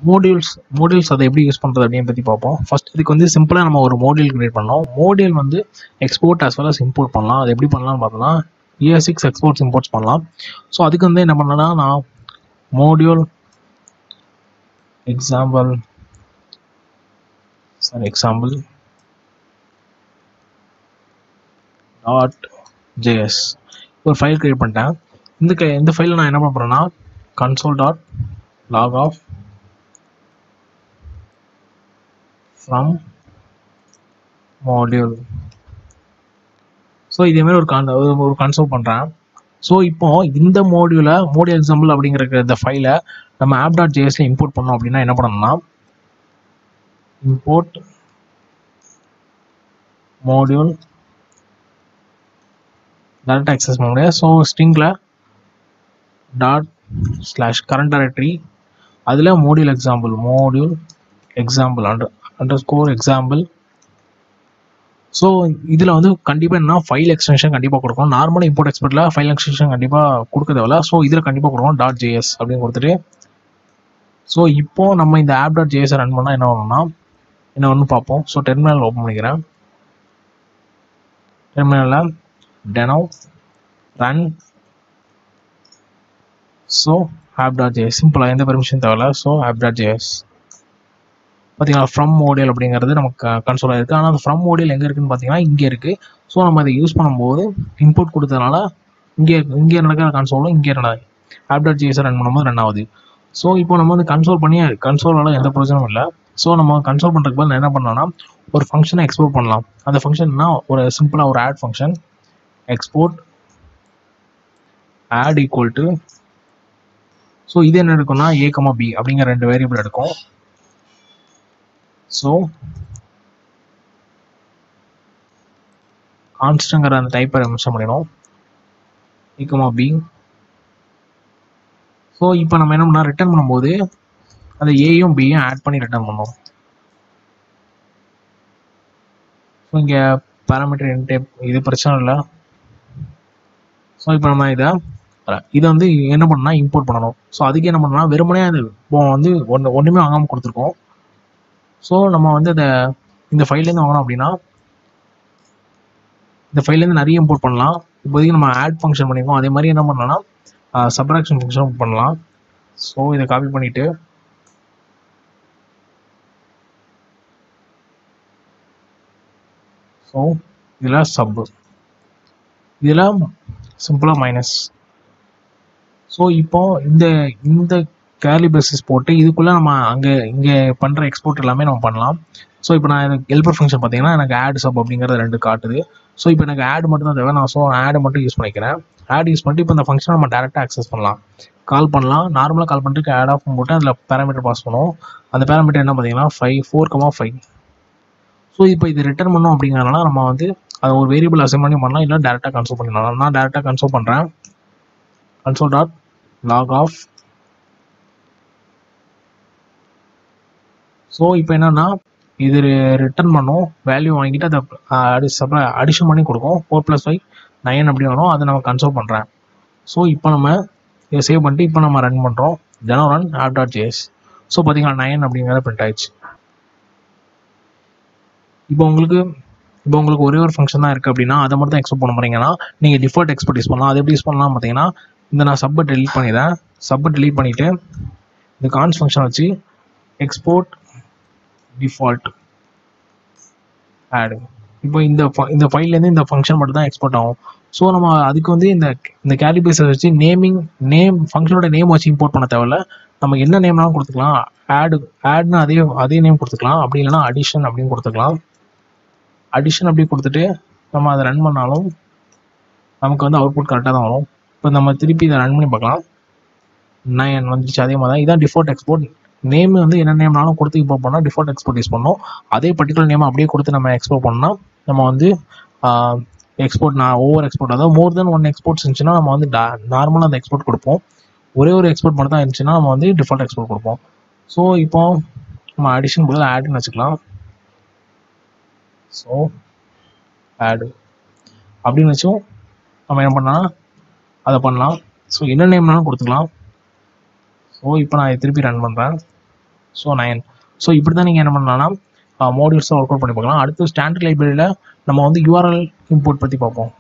modules அதை எப்படி use பண்ணுறது அப்படின்னு பற்றி பார்ப்போம். ஃபர்ஸ்ட் இதுக்கு வந்து சிம்பிளாக நம்ம ஒரு மாடியூல் கிரியேட் பண்ணோம். மாடியூல் வந்து export as well as import பண்ணலாம். அது எப்படி பண்ணலாம்னு பார்த்தோம்னா ES6 எக்ஸ்போர்ட்ஸ் இம்போர்ட்ஸ் பண்ணலாம். ஸோ அதுக்கு வந்து என்ன பண்ணேன்னா நான் மாடியூல் எக்ஸாம்பிள் .js ஒரு ஃபைல் கிரியேட் பண்ணிட்டேன். இந்த ஃபைலில் நான் என்ன பண்ண போகிறேன்னா console.log from module. ஸோ இதேமாதிரி ஒரு கன்சோல் பண்ணுறேன். ஸோ இப்போ இந்த மாடியூல் எக்ஸாம்பிள் அப்படிங்கிற இந்த ஃபைலை நம்ம app.jsல இம்போர்ட் பண்ணோம் அப்படின்னா என்ன பண்ணணும்னா இம்போர்ட் மாடியூல் டைரக்ட் ஆக்சஸ் பண்ண முடியாது. ஸோ ஸ்ட்ரிங்கில் ./current directory அதில் மாடியூல் எக்ஸாம்பிள் _example. ஸோ இதில் வந்து கண்டிப்பாக என்ன ஃபைல் எக்ஸ்டென்ஷன் கண்டிப்பாக கொடுக்கணும். நார்மலாக இம்போர்ட் எக்ஸ்போர்ட்டில் ஃபைல் எக்ஸ்டென்ஷன் கண்டிப்பாக கொடுக்க தேவையில்ல. ஸோ இதில் கண்டிப்பாக கொடுக்கணும் .js அப்படின்னு கொடுத்துட்டு ஸோ இப்போ நம்ம இந்த app.js ரன் பண்ணால் என்ன பண்ணணும்னா என்ன ஒன்று பார்ப்போம். ஸோ டெர்மினல் ஓப்பன் பண்ணிக்கிறேன். டெர்மினலில் deno run ஸோ app.js சிம்பிளாக எந்த பெர்மிஷன் தேவையில்ல. ஸோ app.js பார்த்தீங்கன்னா ஃப்ரம் மாடியூல் அப்படிங்கிறது நமக்கு கன்சோலாக இருக்குது. ஆனால் அந்த ஃப்ரம் மாடியூல் எங்கே இருக்குதுன்னு பார்த்தீங்கன்னா இங்கே இருக்குது. ஸோ நம்ம அதை யூஸ் பண்ணும்போது இன்புட் கொடுத்ததுனால இங்கே நடக்கிற கன்சோலும் இங்கே app.js ரன் பண்ணும்போது ரன் ஆகுது. ஸோ இப்போ நம்ம வந்து கன்சோலால் எந்த பிரச்சனையும் இல்லை. ஸோ நம்ம கன்சோல் பண்ணுறதுக்கு பதில் என்ன பண்ணலாம்னா ஒரு ஃபங்க்ஷனை எக்ஸ்போர்ட் பண்ணலாம். அந்த ஃபங்க்ஷன்னா ஒரு சிம்பிளாக ஒரு add function export add equal to so இது என்ன எடுக்கும்னா a, b அப்படிங்கிற 2 வேரியபிள் எடுக்கும். ஸோ கான்ஸ்டங்கிற அந்த டைப்பை மென்ஷன் பண்ணிடும் a, b. ஸோ இப்போ நம்ம என்ன பண்ணால் ரிட்டர்ன் பண்ணும்போது அந்த ஏயும் பியும் ஆட் பண்ணி ரிட்டர்ன் பண்ணோம். ஸோ இங்கே பேராமீட்டர் இன்டைப் இது பிரச்சனை இல்லை. ஸோ இப்போ நம்ம இதை வந்து என்ன பண்ணால் இம்போர்ட் பண்ணணும். ஸோ அதுக்கு என்ன பண்ணலாம் வெறுமனே அது வந்து ஒன்றுமே வாங்காமல் கொடுத்துருக்கோம். ஸோ நம்ம வந்து இந்த ஃபைல்லேருந்து வாங்கணும் அப்படின்னா இந்த ஃபைல்லேருந்து நிறைய இம்போர்ட் பண்ணலாம். இப்போதைக்கு நம்ம ஆட் ஃபங்க்ஷன் பண்ணியிருக்கோம். அதே மாதிரி என்ன பண்ணலாம்னா சப்ராக்ஷன் ஃபங்க்ஷன் பண்ணலாம். ஸோ இதை காப்பி பண்ணிவிட்டு ஸோ இதில் இதில் சிம்பிளாக மைனஸ். ஸோ இப்போ இந்த கேர்லி பேசிஸ் போட்டு இதுக்குள்ளே நம்ம இங்கே பண்ணுற எக்ஸ்போர்ட் எல்லாமே நம்ம பண்ணலாம். ஸோ இப்போ நான் எனக்கு ஹெல்பர் ஃபங்க்ஷன் பார்த்தீங்கன்னா எனக்கு ஆட் சப் அப்படிங்கிறது 2 காட்டுது. ஸோ இப்போ எனக்கு ஆட் மட்டும் தான் தேவை. நான் ஆட் மட்டும் யூஸ் பண்ணிக்கிறேன். ஆட் யூஸ் பண்ணிட்டு இப்போ இந்த ஃபங்க்ஷனை நம்ம டேரெக்டாக ஆக்சஸ் பண்ணலாம், கால் பண்ணலாம். நார்மலாக கால் பண்ணிட்டு ஆட் ஆஃப் போட்டு அதில் பேராமீட்டர் பாஸ் பண்ணுவோம். அந்த பேராமீட்டர் என்ன பார்த்தீங்கன்னா 4,5. ஸோ இப்போ இது ரிட்டர்ன் பண்ணோம் அப்படிங்கிறதுனால நம்ம வந்து அதை ஒரு வேரியபிள் அசைன் பண்ணி பண்ணலாம், இல்லை டேரெக்டாக கன்சோல் பண்ணிடலாம். நான் டேரெக்டாக கன்சோல் பண்ணுறேன். console.log. ஸோ இப்போ என்னன்னா இது ரிட்டர்ன் பண்ணும், வேல்யூ வாங்கிட்டு அதை அடிஷன் பண்ணி கொடுக்கும். 4 + 5 9 அப்படி வரும். அதை நம்ம கன்சோல் பண்ணுறேன். ஸோ இப்போ நம்ம இதை சேவ் பண்ணிட்டு இப்போ நம்ம ரன் பண்ணுறோம் deno run app.js. ஸோ பார்த்தீங்கன்னா 9 அப்படிங்கிறத பிரிண்ட் ஆயிடுச்சு. இப்போ உங்களுக்கு ஒரே ஒரு ஃபங்க்ஷன் தான் இருக்குது அப்படின்னா அதை மட்டும் எக்ஸ்போர்ட் பண்ண போறீங்கன்னா நீங்கள் டிஃபால்ட் எக்ஸ்போர்ட் யூஸ் பண்ணலாம். அது எப்படி யூஸ் பண்ணலாம் பார்த்தீங்கன்னா நான் சப்பை டெலீட் பண்ணிவிட்டு இந்த கான்ஸ் ஃபங்க்ஷன் வச்சு எக்ஸ்போர்ட் டிஃபால்ட் ஆட். இப்போ இந்த ஃபைல்லேருந்து இந்த ஃபங்க்ஷன் மட்டும் தான் எக்ஸ்போர்ட் ஆகும். ஸோ நம்ம அதுக்கு வந்து இந்த கேரி பேஸை வச்சு நேம் ஃபங்க்ஷனோட நேம் வச்சு இம்போர்ட் பண்ண தேவையில்ல. நம்ம என்ன நேம்னாலும் கொடுத்துக்கலாம். ஆட்னு அதே நேம் கொடுத்துக்கலாம். அப்படி இல்லைனா அடிஷன் அப்படின்னு கொடுத்துக்கலாம். அடிஷன் அப்படி கொடுத்துட்டு நம்ம அதை ரன் பண்ணாலும் நமக்கு வந்து அவுட்புட் கரெக்டாக தான் வரும். இப்போ நம்ம திருப்பி இதை ரன் பண்ணி பார்க்கலாம். 9 வந்துச்சு. அதே மாதிரி தான் இதான் டிஃபால்ட் எக்ஸ்போர்ட். நேம் வந்து என்ன நேம்னாலும் கொடுத்து இம்போர்ட் பண்ணால் டிஃபால்ட் எக்ஸ்போர்ட் யூஸ் பண்ணோம். அதே பர்டிகுலர் நேம் அப்படியே கொடுத்து நம்ம எக்ஸ்போர்ட் பண்ணால் நம்ம வந்து ஓவர் எக்ஸ்போர்ட், அதாவது மோர் தென் 1 எக்ஸ்போர்ட்ஸ் இருந்துச்சுன்னா நம்ம வந்து நார்மலாக அந்த எக்ஸ்போர்ட் கொடுப்போம். ஒரே ஒரு எக்ஸ்போர்ட் மட்டும் தான் இருந்துச்சுன்னா நம்ம வந்து டிஃபால்ட் எக்ஸ்போர்ட் கொடுப்போம். ஸோ இப்போ நம்ம அடிஷன் போது ஆட்னு வச்சுக்கலாம். ஸோ ஆடு அப்படின்னு வச்சும் நம்ம என்ன பண்ணலாம் அதை பண்ணலாம். ஸோ என்ன நேம்னாலும் கொடுத்துக்கலாம். ஸோ இப்போ நான் திருப்பி ரன் பண்ணுறேன். ஸோ 9. ஸோ இப்படி தான் நீங்கள் என்ன பண்ணலாம்னா மாடியூல்ஸை ஒர்க் அவுட் பண்ணி பார்க்கலாம். அடுத்து ஸ்டாண்டர்ட் லைப்ரரியில் நம்ம வந்து URL இம்போர்ட் பற்றி பார்ப்போம்.